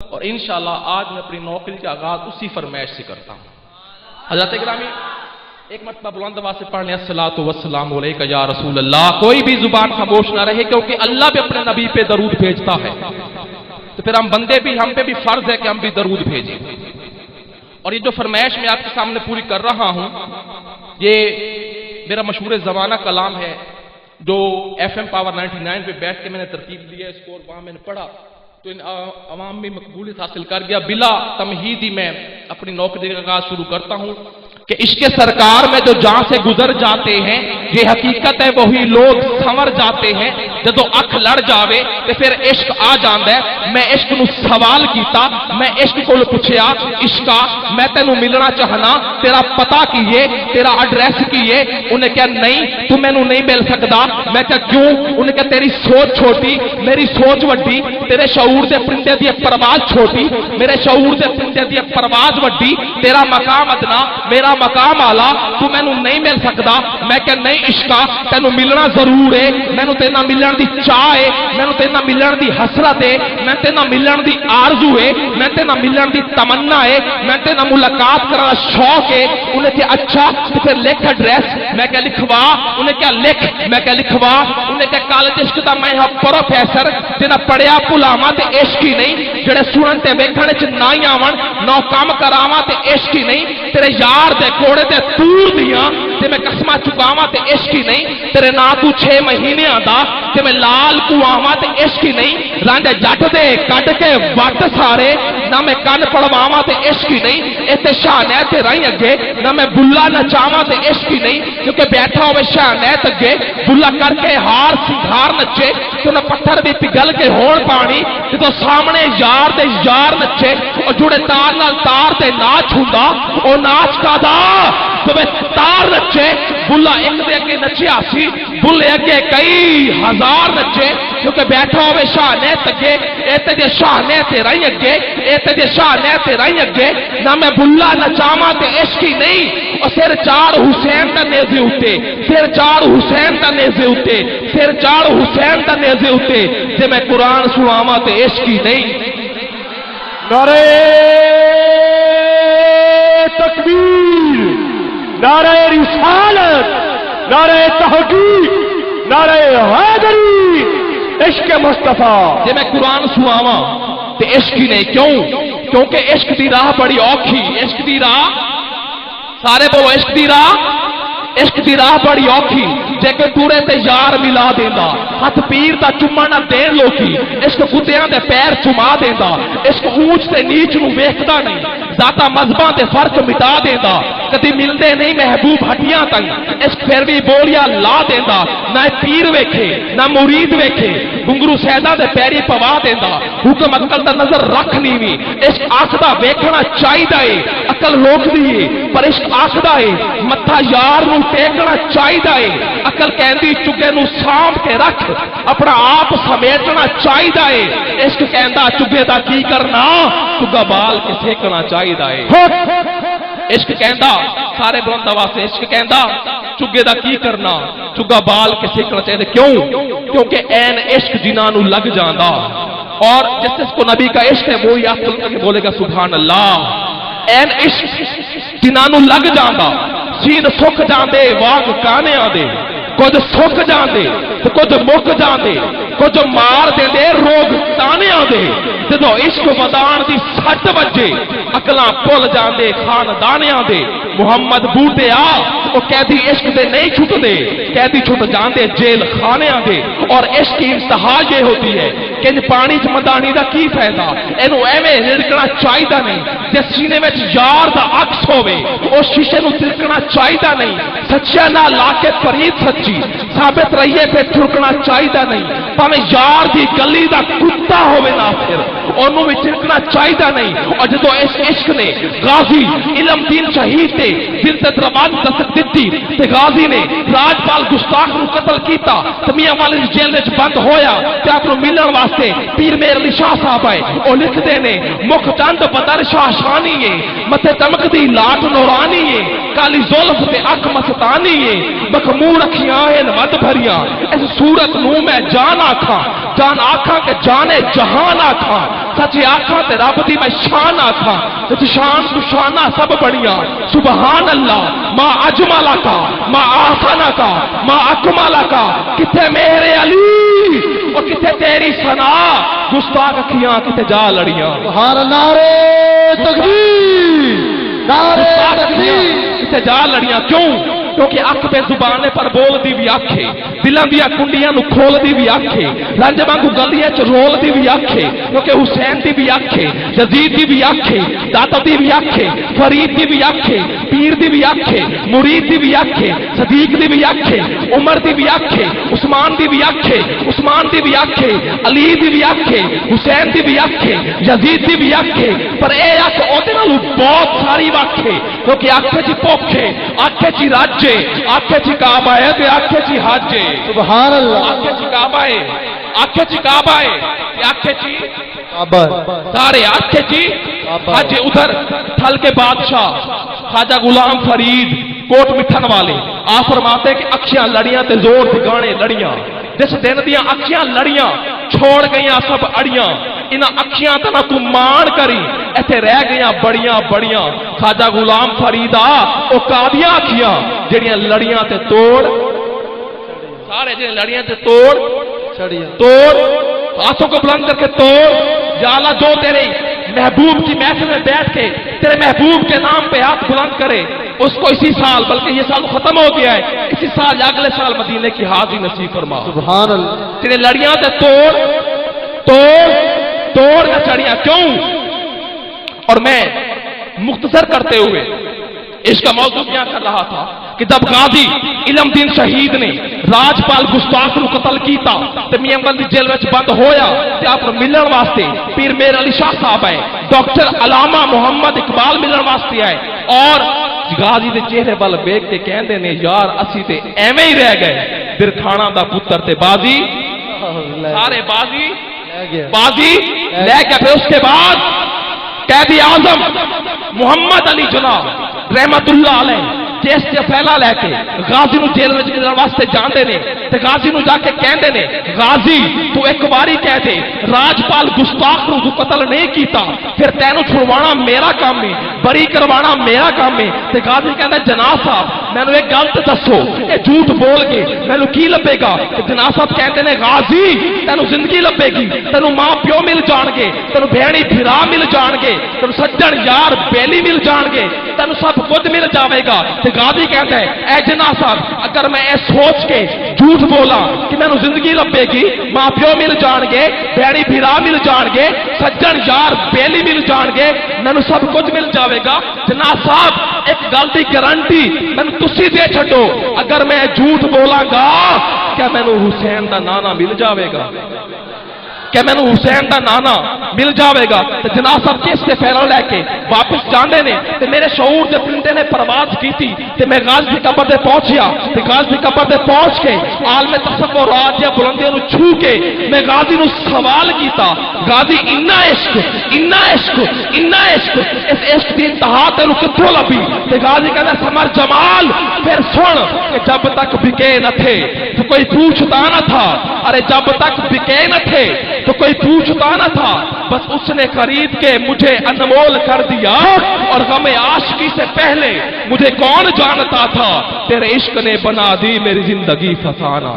اور انشاءاللہ آج میں اپنی نوکری کا آغاز اسی فرمائش سے کرتا ہوں۔ حضرت گرامی ایک مرتبہ بلند آواز سے پڑھ لیں الصلاۃ والسلام علیک یا رسول اللہ۔ کوئی بھی زبان خاموش نہ رہے کیونکہ اللہ بھی اپنے نبی پہ درود بھیجتا ہے، تو پھر ہم بندے بھی، ہم پہ بھی فرض ہے کہ ہم بھی درود بھیجیں۔ اور یہ جو فرمائش میں آپ کے سامنے پوری کر رہا ہوں، یہ میرا مشہور زمانہ کلام ہے جو ایف ایم پاور 99 پہ بیٹھ کے میں نے ترتیب لیا، اس کو وہاں میں نے پڑھا تو ان عوام میں مقبولیت حاصل کر گیا۔ بلا تمہیدی میں اپنی نوکری کا آغاز شروع کرتا ہوں کہ عشق سرکار میں جو جہاں سے گزر جاتے ہیں، یہ حقیقت ہے وہی لوگ سمر جاتے ہیں۔ جدو اکھ لڑ جاوے تو پھر عشق آ جاندا ہے۔ میں عشق نو سوال کیتا، میں عشق کو پوچھیا عشقا میں تینوں ملنا چاہنا، تیرا پتہ کیے، تیرا ایڈریس کیے؟ انہیں کہا نہیں تو مینوں نہیں مل سکدا۔ میں کہا کیوں؟ انہیں کہا تیری سوچ چھوٹی، میری سوچ وڈی، تیرے شعور دے پرندے دی پرواز چھوٹی، میرے شعور دے پرندے دی پرواز وڈی، تیرا مقام ادنا میرا مقام آلہ، تو مینوں نہیں مل سکدا۔ میں کہ نہیں عشقا تینوں ملنا ضرور ہے، مینوں تیرے نال ملن دی چاہ ہے، مینوں تیرے نال ملن دی حسرت ہے، میں تیرے نال ملن دی آرزو ہے، میں تیرے نال ملن دی تمنا ہے، میں تیرے نال ملاقات کرنے دا شوق ہے۔ انہیں کہ اچھا تو پھر لکھ ایڈریس۔ میں کہ لکھوا؟ انہیں کیا لکھ؟ میں کہ لکھوا؟ انہیں کہ کالج عشق دا میں ہاں پروفیسر جنہیں پڑھیا بھلاواں تے عشق ہی نہیں، جڑے سنن تے ویکھن وچ نہ ہی آون، نہ کام کراواں تے عشق ہی نہیں، تیرے یار دے کوڑے تے تور دیاں تے میں قسماں چکاواں تے عشق ہی نہیں، تیرے نا تو 6 مہینے آندا تے میں لال کواواں تے عشق ہی نہیں، رانڈے جٹ دے کٹ کے وٹ سارے نہ میں کن پڑواواں تے عشق ہی نہیں، ایتھے شاہنہ تے رہی اگے نہ میں بلا نچاواں تے عشق ہی نہیں، کیونکہ بیٹھا ہوئے شاہنہ اگے بلا کر کے ہار سنگھار نچے تو نہ پتھر بھی پگھل کے ہون پانی تو سامنے یار دے یار نچے اور جڑے تار نال تار تے ناچ ہوندا او ناچ کا دا تو میں تار نچے بلا ایک دے اگے نچیا سی، بلے اگے کئی ہزار نچے کیونکہ بیٹھا ہوئے شاہنے تگے ایتے دے شاہنے تے رہی اگے ایتے دے شاہنے تے رہی اگے نہ میں بلا نچاواں تے عشقی نہیں، اور سر چاڑ حسین دا نیزے اٹھے، سر چاڑ حسین دا نیزے اٹھے، سر چاڑ حسین دا نیزے اٹھے تے میں قرآن سناواں تے عشقی نہیں۔ نعرہ تکبیر، نعرہ رسالت، نعرہ تحقیق، نعرہ حیدری، عشق مصطفیٰ۔ جے میں قرآن سناواں تے عشق ہی نہیں، کیوں؟ کیونکہ عشق دی راہ بڑی اوکھی، عشق دی راہ سارے بولو عشق دی راہ، عشق دی راہ بڑی اوکھی، جے کہ ٹورے تے یار ملا دیندا، ہاتھ پیر دا چوما نہ دین لوکی، عشق کتیاں دے پیر چما دیندا، عشق اونچ تے نیچ نو ویکھدا نہیں، ذاتا مذہباں دے فرق مٹا دیندا، کدی ملدے نہیں محبوب ہٹیاں تک، عشق پھر بھی بولیا لا دیندا، نہ پیر ویکھے نہ مرید ویکھے، گنگرو سیدا دے پیری پوا دیندا، حکم عقل دا نظر رکھ نیوی، عشق آکھدا ویکھنا چاہیدا اے، عقل روکدی اے پر عشق آکھدا اے متھا یار نو ٹیکنا چاہیدا اے، عقل کہندی چگے نو سانپ کے رکھ اپنا آپ سمیٹنا چاہیدا اے، عشق کہندا چگے دا کی کرنا چگا بال کے سیکنا چاہیدا اے۔ عشق کہندا سارے بلند آواز سے عشق کہندا چگے دا کی کرنا چگا بال کے سیکنا چاہیدا، کیوں؟ کیونکہ این عشق جنہاں نو لگ جاندا، اور جس کو نبی کا عشق ہے وہی آپ کے بولے گا سبحان اللہ۔ این عشق جنہاں نو لگ جاندا، سین سکھ جاندے واگ کانے آدے، کچھ سکھ جاندے تو کچھ مک جاندے، کچھ مار دیندے روگ تانے آدے، جدو عشق ودان دی سٹ بجے اکلاں پل جاندے خاندانے آدے، محمد بوٹے آ وہ قیدی عشق دے نہیں چھٹ دے، قیدی چھٹ جاندے جیل خانے آدے، اور عشق کی انتہا یہ ہوتی ہے کہ پانی چ مدانی دا کی فائدہ، اینو ایویں رڑکنا چاہیدا نہیں، جس سینے وچ یار دا عکس ہوے او شیشے نو ترکنا چاہیدا نہیں، سچا نہ لا کے فرید سچی ثابت رہیے پہ ٹھرکنا چاہیدا نہیں، پاویں یار دی گلی دا کتا ہوے نہ پھر اونوں وچ ترکنا چاہیدا نہیں، اور جدوں اس عشق نے غازی علم دین شہید تے دل تے دربان دستک دتی تے غازی نے راجپال گستاخ نو قتل کیتا تے میاں والی جیل وچ بند ہویا تے اپ نو ملن واسطے پیر میر علی شاہ صاحب آئے، او لکھدے نے مکھ چند بدر شاہ شانی ہے، متھے چمکدی لاٹ نورانی ہے، کالی زلف تے اکھ مستانی ہے، مخمور اکھیاں ہیں مد بھریاں، اس صورت نو میں جان آکھاں جان آکھاں کہ جانے جہان آکھاں سچے آکھاں تے رب دی میں شان آکھاں تے شان تو شانہ سب بڑیاں سبحان اللہ ما اجمالہ کا ما آسانہ کا ما اکمالہ کا کتے میرے علی اور کتے تیری ثنا گستاخ اکھیاں کتے جا لڑیاں سبحان نعرہ تکبیر نعرہ تکبیر کتے جا لڑیاں کیوں کیونکہ اکھ پہ زبانے پر بول دی بھی آکھے دلان دیا کنڈیاں نو کھول دی بھی آکھے رنج مانگو گلیاں چ رول دی بھی آکھے کیونکہ حسین دی بھی آکھے یزید دی بھی آکھے داتا دی بھی آکھے فرید دی بھی آکھے پیر دی بھی آکھے مرید دی بھی آکھے صدیق دی بھی آکھے عمر دی بھی آکھے عثمان دی بھی آکھے عثمان دی بھی آکھے علی دی بھی آکھے حسین دی بھی آکھے یزید دی بھی آکھے پر اے آکھ اوتے نالو بہت ساری واکھے کیونکہ آکھے جی پوکھے آکھے جی راجے آکھے چی کعبہ ہے تے آکھے چی حج ہے سبحان اللہ آکھے چی کعبہ ہے آکھے چی کعبہ ہے تے آکھے چی کعبہ سارے آکھے چی حج ادھر تھل کے بادشاہ خواجہ غلام فرید کوٹ مٹھن والے آپ فرماتے کہ اکھیاں لڑیاں تے زور تے گانے لڑیاں جس دن دیاں اکھیاں لڑیاں چھوڑ گئیاں سب اڑیاں انہاں اکھیاں تنا کو مان کری ایتھے رہ گئیاں بڑیاں بڑیاں خواجہ غلام فریدا او کادیاں اکھیاں جڑیاں لڑیاں تے توڑ سارے جڑے لڑیاں تے توڑ ہاتھوں کو بلند کر کے توڑ یا اللہ جو تیرے محبوب کی محفل میں بیٹھ کے تیرے محبوب کے نام پہ ہاتھ بلند کرے اس کو اسی سال بلکہ یہ سال ختم ہو گیا ہے اسی سال یا اگلے سال مدینے کی حاضری نصیب فرما سبحان اللہ تیرے لڑیاں تے توڑ نہ چڑیاں کیوں اور میں مختصر کرتے ہوئے اس کا موضوع کیا کر رہا تھا کہ جب غازی علم دین شہید نے راجپال گستاخ نو قتل کیتا تے میاں بندی جیل وچ بند ہویا تے آپ ملن واسطے پیر میر علی شاہ صاحب آئے ڈاکٹر علامہ محمد اقبال ملن واسطے آئے اور غازی دے چہرے بل ویکھ کے کہندے نے یار اسی تے ایویں ہی رہ گئے درخانہ دا پتر تے بازی سارے بازی لے گیا پھر اس کے بعد قائد اعظم محمد علی جناح رحمت اللہ علیہ کیس سے پھیلا لے کے غازی نو جیل وچ ملن واسطے جاندے نے تے غازی نو جا کے کہندے نے غازی تو ایک باری کہہ دے راجپال گستاخ نو تو قتل نہیں کیتا پھر تینوں چھڑوانا میرا کام ہے بری کروانا میرا کام ہے تے غازی کہندا جناب صاحب مینوں ایک گل تے دسو اے جھوٹ بول کے مینوں کی لبے گا تے جناب صاحب کہندے نے غازی تینوں زندگی لبے گی تینوں ماں پیو مل جان گے تینوں بہنی بھرا مل جان گے تینوں سجن یار بیلی مل جان گے تینوں سب کچھ مل جاوے گا غازی کہتا ہے اے جناب صاحب اگر میں اے سوچ کے جھوٹ بولا کہ میں زندگی لبے گی ماں پیو مل جان گے بہنی بھرا مل جان گے سجن یار بیلی مل جان گے میں سب کچھ مل جاوے گا جناب صاحب ایک گل کی گارنٹی میں تسی دے چھڈو اگر میں جھوٹ بولاں گا کیا میں حسین دا نانا مل جاوے گا کہ میں حسین دا نانا مل جاوے گا تو جناب صاحب کس سے پھیرا لے کے واپس جاندے نے تے میرے شعور دے پرندے نے پرواز کی تھی تے میں غازی دی قبر دے پہنچیا تے غازی دی قبر دے پہنچ کے عالم تصورات یا بلندیاں نو چھو کے میں غازی نو سوال کیتا غازی اتنا عشق اس عشق دی انتہا تینوں کتھوں لبھی تے غازی کہتا سمر جمال پھر سن کہ جب تک بکے نہ تھے تو کوئی پوچھتا نہ تھا ارے جب تک بکے نہ تھے تو کوئی پوچھتا نہ تھا بس اس نے خرید کے مجھے انمول کر دیا اور غم عاشقی سے پہلے مجھے کون جانتا تھا تیرے عشق نے بنا دی میری زندگی فسانہ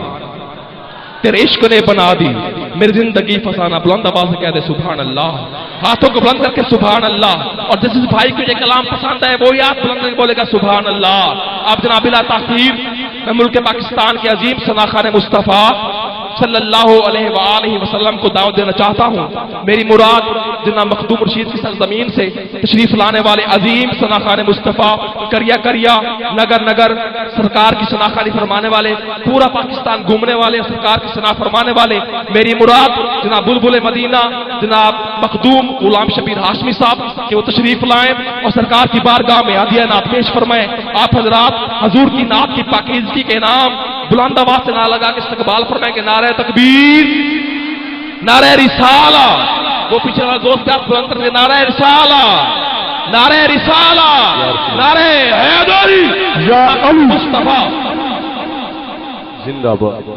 تیرے عشق نے بنا دی میری زندگی فسانہ بلند آواز سے کہہ دے سبحان اللہ ہاتھوں کو بلند کر کے سبحان اللہ اور جس بھائی کو یہ کلام پسند ہے وہ یاد بلند کر کے بولے گا سبحان اللہ آپ جناب بلا تاخیر میں ملک پاکستان کے عظیم شناخوان مصطفیٰ صلی اللہ علیہ وآلہ وسلم کو دعوت دینا چاہتا ہوں میری مراد جناب مخدوم رشید کی سرزمین سے تشریف لانے والے عظیم شناخوان مصطفیٰ کریا نگر نگر سرکار کی شناخوانی فرمانے والے پورا پاکستان گھومنے والے سرکار کی شناخت فرمانے والے میری مراد جناب بلبل مدینہ جناب مخدوم غلام شبیر ہاشمی صاحب کہ وہ تشریف لائیں اور سرکار کی بارگاہ میں عادیہ نعت پیش فرمائیں آپ حضرات حضور کی نعت کی پاکیزگی کے نام بلند آواز سے نہ لگا کے استقبال فرمائیں کہ نعرہ تکبیر نعرہ رسالہ وہ پیچھے والا دوست آپ بلند کر کے نعرہ رسالہ نعرہ حیدری یا مصطفیٰ زندہ باد